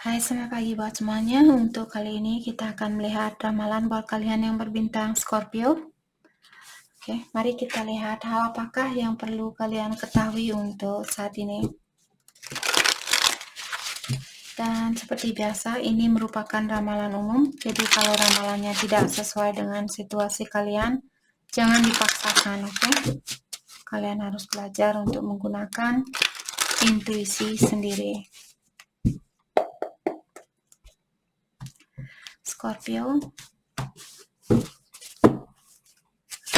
Hai, selamat pagi buat semuanya. Untuk kali ini kita akan melihat ramalan buat kalian yang berbintang Scorpio. Oke, mari kita lihat hal apakah yang perlu kalian ketahui untuk saat ini. Dan seperti biasa, ini merupakan ramalan umum. Jadi kalau ramalannya tidak sesuai dengan situasi kalian, jangan dipaksakan, oke? Kalian harus belajar untuk menggunakan intuisi sendiri. Scorpio,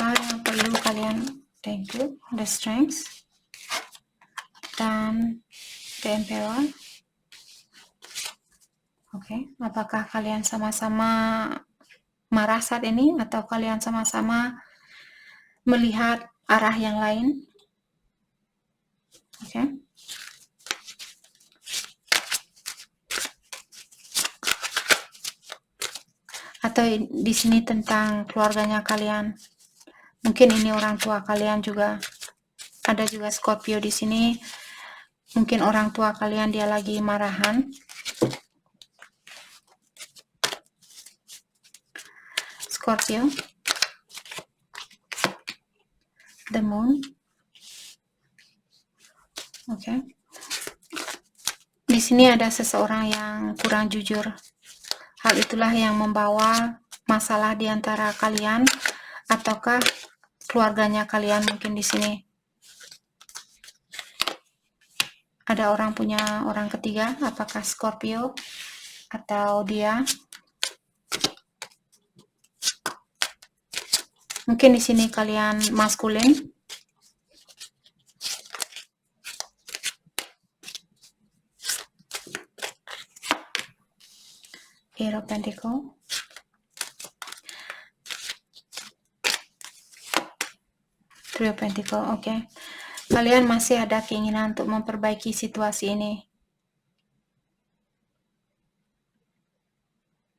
hal yang perlu kalian, thank you, the strength, dan the emperor. Oke, apakah kalian sama-sama marah saat ini atau kalian sama-sama melihat arah yang lain? Oke. Atau di sini tentang keluarganya kalian. Mungkin ini orang tua kalian juga. Ada juga Scorpio di sini. Mungkin orang tua kalian dia lagi marahan. Scorpio. The moon. Oke. Di sini ada seseorang yang kurang jujur. Hal itulah yang membawa masalah di antara kalian ataukah keluarganya kalian mungkin di sini. Ada orang punya orang ketiga, apakah Scorpio atau dia? Mungkin di sini kalian maskulin. Eight of Pentacles. Three of Pentacles, oke. Kalian masih ada keinginan untuk memperbaiki situasi ini.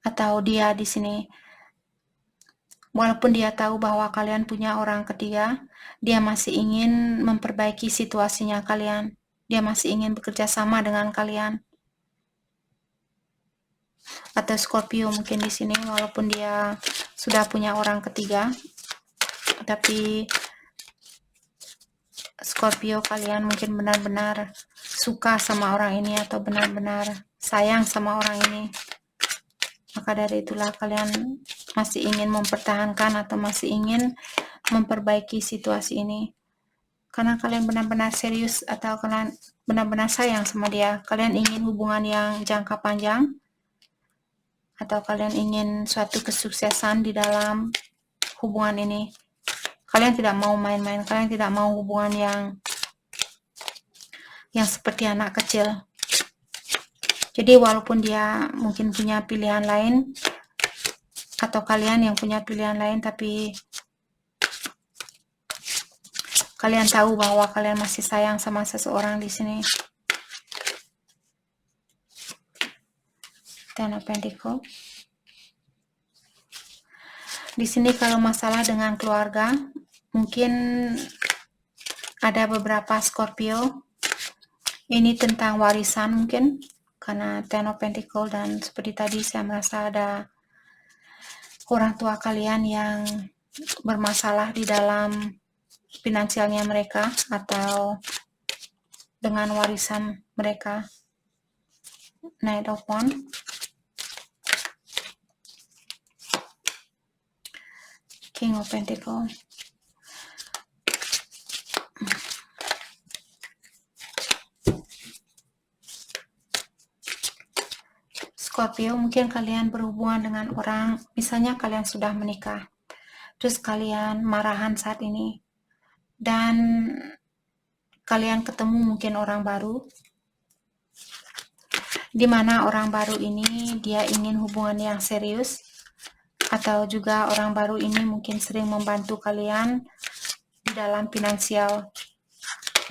Atau dia di sini. Walaupun dia tahu bahwa kalian punya orang ketiga, dia masih ingin memperbaiki situasinya kalian. Dia masih ingin bekerja sama dengan kalian. Atau Scorpio mungkin di sini, walaupun dia sudah punya orang ketiga, tapi Scorpio kalian mungkin benar-benar suka sama orang ini atau benar-benar sayang sama orang ini. Maka dari itulah kalian masih ingin mempertahankan atau masih ingin memperbaiki situasi ini. Karena kalian benar-benar serius atau kalian benar-benar sayang sama dia. Kalian ingin hubungan yang jangka panjang. Atau kalian ingin suatu kesuksesan di dalam hubungan ini. Kalian tidak mau main-main. Kalian tidak mau hubungan yang seperti anak kecil. Jadi walaupun dia mungkin punya pilihan lain, atau kalian yang punya pilihan lain, tapi kalian tahu bahwa kalian masih sayang sama seseorang di sini. Ten of Pentacles. Di sini kalau masalah dengan keluarga, mungkin ada beberapa Scorpio. Ini tentang warisan mungkin, karena Ten of Pentacles, dan seperti tadi saya merasa ada orang tua kalian yang bermasalah di dalam finansialnya mereka atau dengan warisan mereka. Knight of Wands. King of Pentacles. Scorpio, mungkin kalian berhubungan dengan orang, misalnya kalian sudah menikah, terus kalian marahan saat ini, dan kalian ketemu mungkin orang baru, di mana orang baru ini dia ingin hubungan yang serius, atau juga orang baru ini mungkin sering membantu kalian di dalam finansial,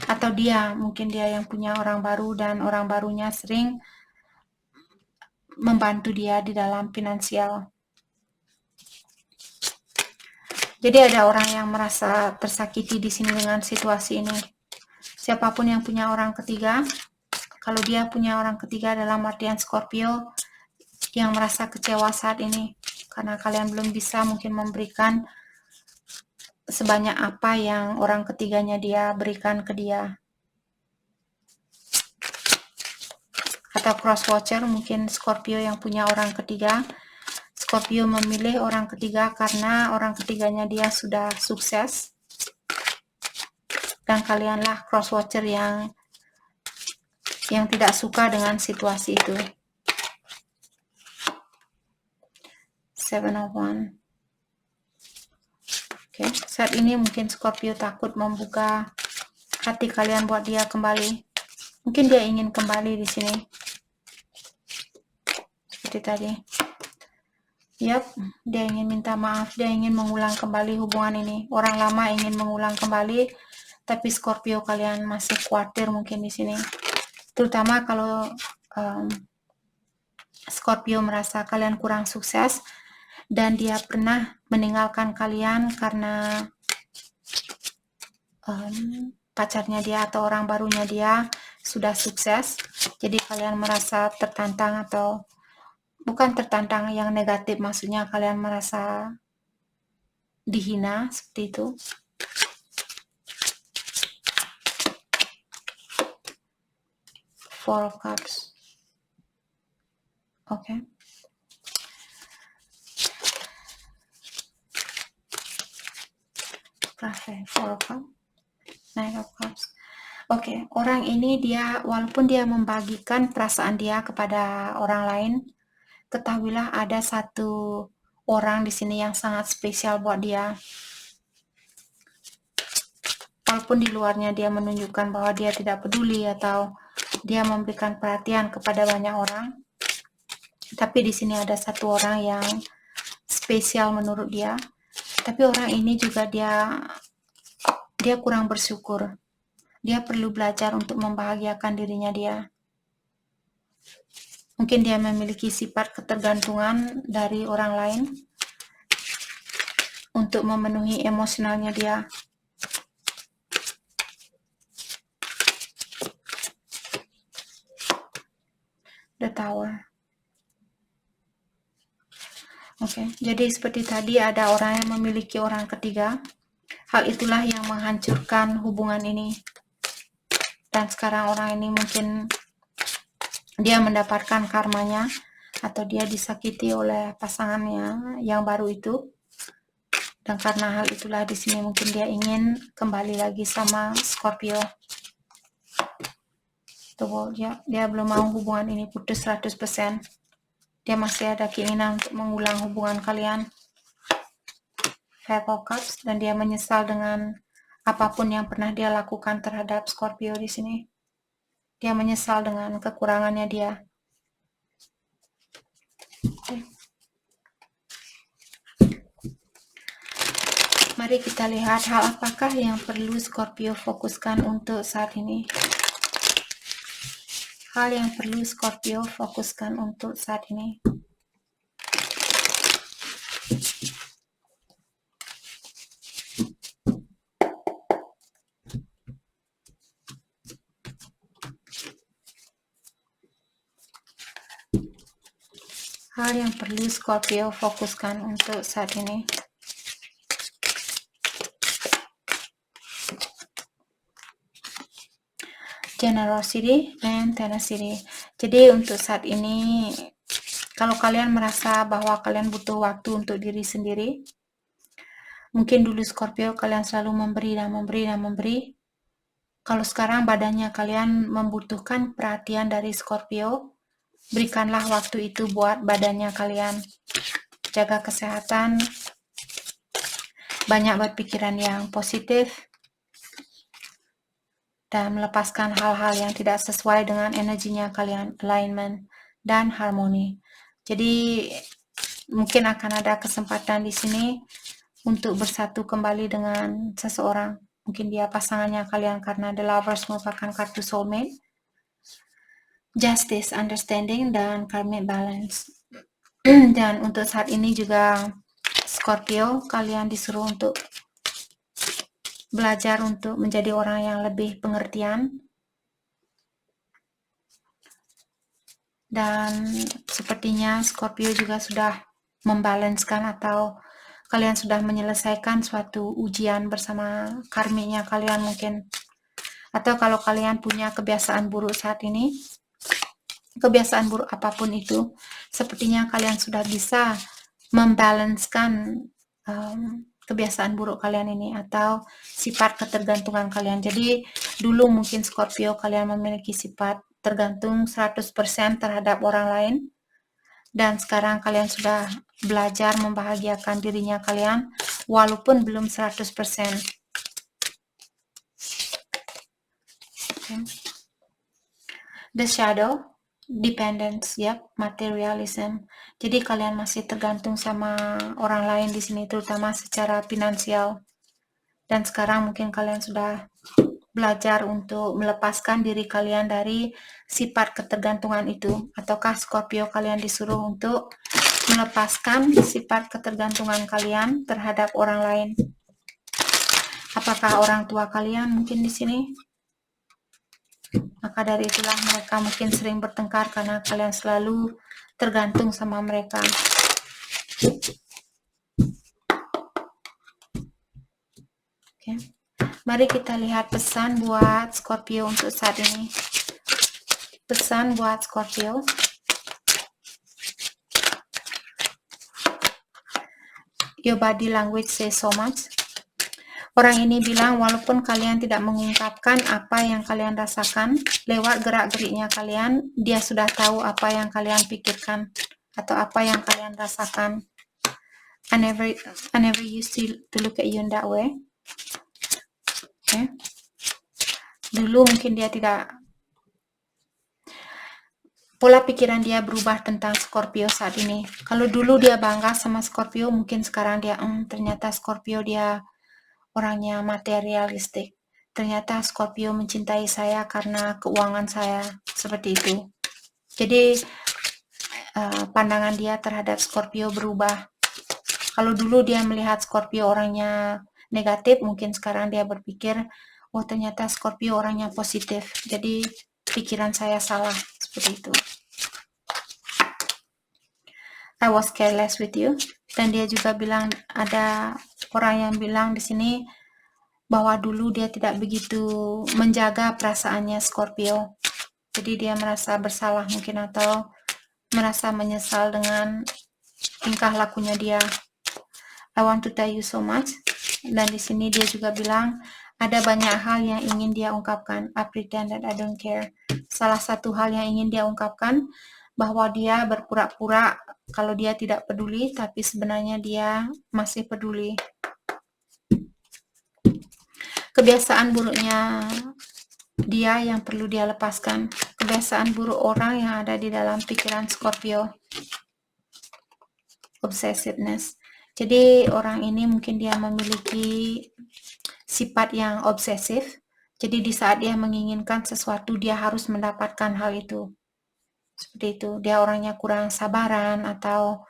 atau mungkin dia yang punya orang baru dan orang barunya sering membantu dia di dalam finansial. Jadi ada orang yang merasa tersakiti di sini dengan situasi ini. Siapapun yang punya orang ketiga, Kalau dia punya orang ketiga dalam artian Scorpio yang merasa kecewa saat ini karena kalian belum bisa mungkin memberikan sebanyak apa yang orang ketiganya dia berikan ke dia. Atau cross watcher, mungkin Scorpio yang punya orang ketiga. Scorpio memilih orang ketiga karena orang ketiganya dia sudah sukses. Dan kalianlah cross watcher yang tidak suka dengan situasi itu. Seven of Wands. Oke, saat ini mungkin Scorpio takut membuka hati kalian buat dia kembali. Mungkin dia ingin kembali di sini. Seperti tadi. Yap, dia ingin minta maaf, dia ingin mengulang kembali hubungan ini. Orang lama ingin mengulang kembali, tapi Scorpio kalian masih khawatir mungkin di sini. Terutama kalau Scorpio merasa kalian kurang sukses dan dia pernah meninggalkan kalian karena pacarnya dia atau orang barunya dia sudah sukses. Jadi kalian merasa tertantang, atau bukan tertantang yang negatif, maksudnya kalian merasa dihina seperti itu. Four of Cups. Oke. Four of Cups. Nine of Cups. Oke, orang ini dia walaupun dia membagikan perasaan dia kepada orang lain, ketahuilah ada satu orang di sini yang sangat spesial buat dia. Walaupun di luarnya dia menunjukkan bahwa dia tidak peduli atau dia memberikan perhatian kepada banyak orang, tapi di sini ada satu orang yang spesial menurut dia. Tapi orang ini juga dia kurang bersyukur. Dia perlu belajar untuk membahagiakan dirinya dia. Mungkin dia memiliki sifat ketergantungan dari orang lain untuk memenuhi emosionalnya dia. The Tower. Oke, jadi seperti tadi ada orang yang memiliki orang ketiga. Hal itulah yang menghancurkan hubungan ini. Dan sekarang orang ini mungkin dia mendapatkan karmanya, atau dia disakiti oleh pasangannya yang baru itu. Dan karena hal itulah di sini mungkin dia ingin kembali lagi sama Scorpio. Tuh, dia belum mau hubungan ini putus 100%. Dia masih ada keinginan untuk mengulang hubungan kalian. Five of Cups, dan dia menyesal dengan apapun yang pernah dia lakukan terhadap Scorpio di sini. Dia menyesal dengan kekurangannya dia. Okay. Mari kita lihat hal apakah yang perlu Scorpio fokuskan untuk saat ini. Hal yang perlu Scorpio fokuskan untuk saat ini. Hal yang perlu Scorpio fokuskan untuk saat ini. Generosity and tenacity. Jadi untuk saat ini, kalau kalian merasa bahwa kalian butuh waktu untuk diri sendiri, mungkin dulu Scorpio kalian selalu memberi dan memberi dan memberi. Kalau sekarang badannya kalian membutuhkan perhatian dari Scorpio, berikanlah waktu itu buat badannya kalian. Jaga kesehatan, banyak berpikiran yang positif, dan melepaskan hal-hal yang tidak sesuai dengan energinya kalian, alignment dan harmoni. Jadi mungkin akan ada kesempatan di sini untuk bersatu kembali dengan seseorang. Mungkin dia pasangannya kalian, karena The Lovers merupakan kartu soulmate. Justice, understanding, dan karmic balance. Dan untuk saat ini juga Scorpio, kalian disuruh untuk belajar untuk menjadi orang yang lebih pengertian. Dan sepertinya Scorpio juga sudah membalanskan atau kalian sudah menyelesaikan suatu ujian bersama karmiknya kalian mungkin. Atau kalau kalian punya kebiasaan buruk saat ini, kebiasaan buruk apapun itu, sepertinya kalian sudah bisa membalanskan kebiasaan buruk kalian ini atau sifat ketergantungan kalian. Jadi dulu mungkin Scorpio kalian memiliki sifat tergantung 100% terhadap orang lain, dan sekarang kalian sudah belajar membahagiakan dirinya kalian walaupun belum 100%. Okay. The shadow, dependence, materialism. Jadi kalian masih tergantung sama orang lain di sini, terutama secara finansial. Dan sekarang mungkin kalian sudah belajar untuk melepaskan diri kalian dari sifat ketergantungan itu. Ataukah Scorpio kalian disuruh untuk melepaskan sifat ketergantungan kalian terhadap orang lain? Apakah orang tua kalian mungkin di sini? Maka dari itulah mereka mungkin sering bertengkar karena kalian selalu tergantung sama mereka. Oke. Mari kita lihat pesan buat Scorpio untuk saat ini. Pesan buat Scorpio. Your body language says so much. Orang ini bilang walaupun kalian tidak mengungkapkan apa yang kalian rasakan, lewat gerak-geriknya kalian, dia sudah tahu apa yang kalian pikirkan atau apa yang kalian rasakan. I never used to look at you in that way. Okay. Dulu mungkin dia tidak, pola pikiran dia berubah tentang Scorpio saat ini. Kalau dulu dia bangga sama Scorpio, mungkin sekarang dia ternyata Scorpio dia orangnya materialistik. Ternyata Scorpio mencintai saya karena keuangan saya, seperti itu. Jadi pandangan dia terhadap Scorpio berubah. Kalau dulu dia melihat Scorpio orangnya negatif, mungkin sekarang dia berpikir, oh ternyata Scorpio orangnya positif. Jadi pikiran saya salah, seperti itu. I was careless with you. Dan dia juga bilang, ada orang yang bilang di sini bahwa dulu dia tidak begitu menjaga perasaannya Scorpio. Jadi dia merasa bersalah mungkin atau merasa menyesal dengan tingkah lakunya dia. I want to tell you so much. Dan di sini dia juga bilang ada banyak hal yang ingin dia ungkapkan. I pretend that I don't care. Salah satu hal yang ingin dia ungkapkan bahwa dia berpura-pura kalau dia tidak peduli, tapi sebenarnya dia masih peduli. Kebiasaan buruknya dia yang perlu dia lepaskan. Kebiasaan buruk orang yang ada di dalam pikiran Scorpio. Obsessiveness. Jadi orang ini mungkin dia memiliki sifat yang obsesif. Jadi di saat dia menginginkan sesuatu, dia harus mendapatkan hal itu. Seperti itu. Dia orangnya kurang sabaran atau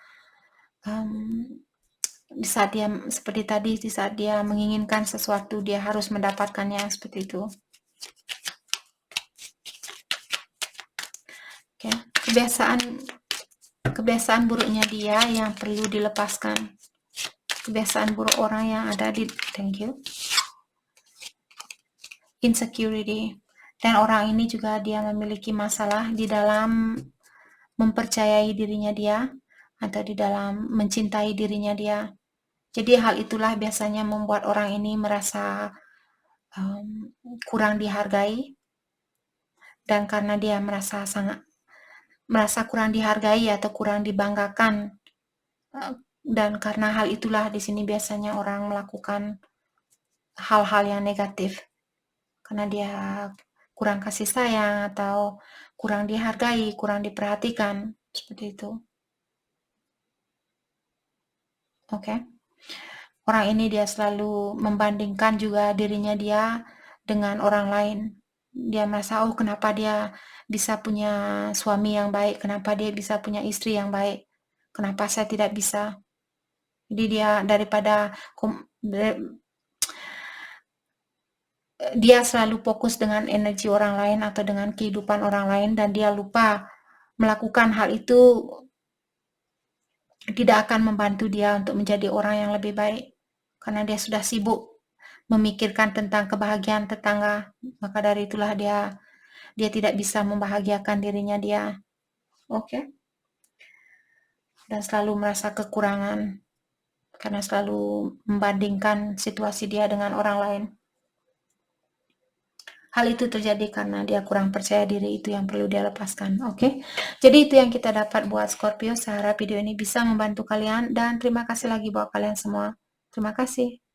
di saat dia seperti tadi, di saat dia menginginkan sesuatu, dia harus mendapatkannya, seperti itu. Oke. Kebiasaan buruknya dia yang perlu dilepaskan. Kebiasaan buruk orang yang ada di insecurity. Dan orang ini juga dia memiliki masalah di dalam mempercayai dirinya dia atau di dalam mencintai dirinya dia. Jadi hal itulah biasanya membuat orang ini merasa kurang dihargai, dan karena dia merasa kurang dihargai atau kurang dibanggakan, dan karena hal itulah di sini biasanya orang melakukan hal-hal yang negatif karena dia kurang kasih sayang atau kurang dihargai, kurang diperhatikan, seperti itu. Oke. Orang ini dia selalu membandingkan juga dirinya dia dengan orang lain. Dia merasa, oh kenapa dia bisa punya suami yang baik, kenapa dia bisa punya istri yang baik, kenapa saya tidak bisa. Jadi dia selalu fokus dengan energi orang lain atau dengan kehidupan orang lain, dan dia lupa melakukan hal itu tidak akan membantu dia untuk menjadi orang yang lebih baik, karena dia sudah sibuk memikirkan tentang kebahagiaan tetangga. Maka dari itulah dia tidak bisa membahagiakan dirinya dia. Oke. Dan selalu merasa kekurangan karena selalu membandingkan situasi dia dengan orang lain. Hal itu terjadi karena dia kurang percaya diri, itu yang perlu dia lepaskan. Oke. Jadi itu yang kita dapat buat Scorpio. Saya harap video ini bisa membantu kalian dan terima kasih lagi buat kalian semua. Terima kasih.